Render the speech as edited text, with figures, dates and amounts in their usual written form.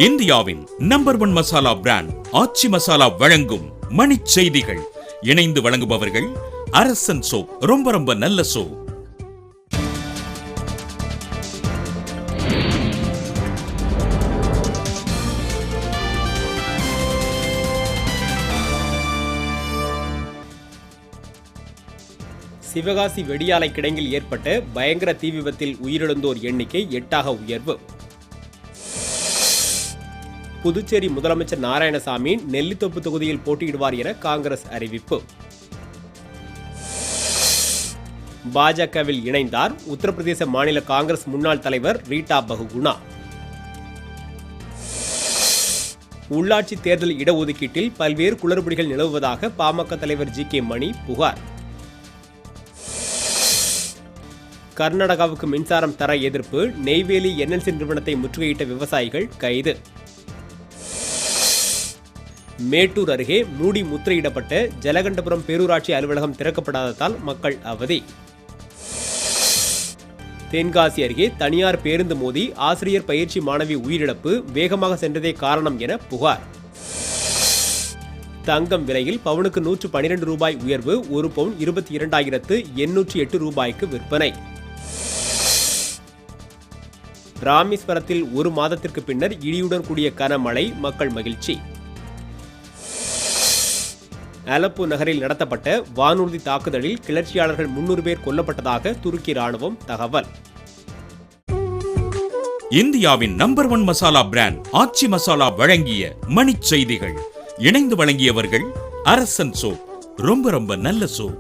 இந்தியாவின் number 1 masala brand ஆச்சி மசாலா வழங்கும் மணிச் செய்திகள். இணைந்து வழங்குபவர்கள் அரசன் சோப். ரொம்ப ரொம்ப நல்ல சோப். சிவகாசி வெடியாலை கிடங்கில் ஏற்பட்ட பயங்கர தீ விபத்தில் உயிரிழந்தோர் எண்ணிக்கை 8ஆக உயர்வு. புதுச்சேரி முதலமைச்சர் நாராயணசாமி நெல்லித்தோப்பு தொகுதியில் போட்டியிடுவார் என காங்கிரஸ் அறிவிப்பு. பாஜகவில் இணைந்தார் உத்தரப்பிரதேச மாநில காங்கிரஸ் முன்னாள் தலைவர் ரீட்டா பகுகுணா. உள்ளாட்சி தேர்தல் இடஒதுக்கீட்டில் பல்வேறு குளறுபடிகள் நிலவுவதாக பாமக தலைவர் ஜி.கே. மணி புகார். கர்நாடகாவுக்கு மின்சாரம் தர எதிர்ப்பு, நெய்வேலி என்எல்சி நிறுவனத்தை முற்றுகையிட்ட விவசாயிகள் கைது. மேட்டூர் அருகே மூடி முத்திரையிடப்பட்ட ஜலகண்டபுரம் பேரூராட்சி அலுவலகம் திறக்கப்படாததால் மக்கள் அவதி. தென்காசி அருகே தனியார் பேருந்து மோதி ஆசிரியர் பயிற்சி மாணவி உயிரிழப்பு, வேகமாக சென்றதே காரணம் என புகார். தங்கம் விலையில் பவுனுக்கு 112 ரூபாய் உயர்வு, ஒரு பவுன் 22,808 ரூபாய்க்கு விற்பனை. ராமேஸ்வரத்தில் ஒரு மாதத்திற்கு பின்னர் இடியுடன் கூடிய கனமழை, மக்கள் மகிழ்ச்சி. அலப்போ நகரில் நடத்தப்பட்ட வானூர்தி தாக்குதலில் கிளர்ச்சியாளர்கள் 300 பேர் கொல்லப்பட்டதாக துருக்கி ராணுவம் தகவல். இந்தியாவின் நம்பர் 1 மசாலா பிராண்ட் ஆச்சி மசாலா வழங்கிய மணிச் செய்திகள். இணைந்து வழங்கியவர்கள் அரசன் சோப். ரொம்ப ரொம்ப நல்ல சோப்.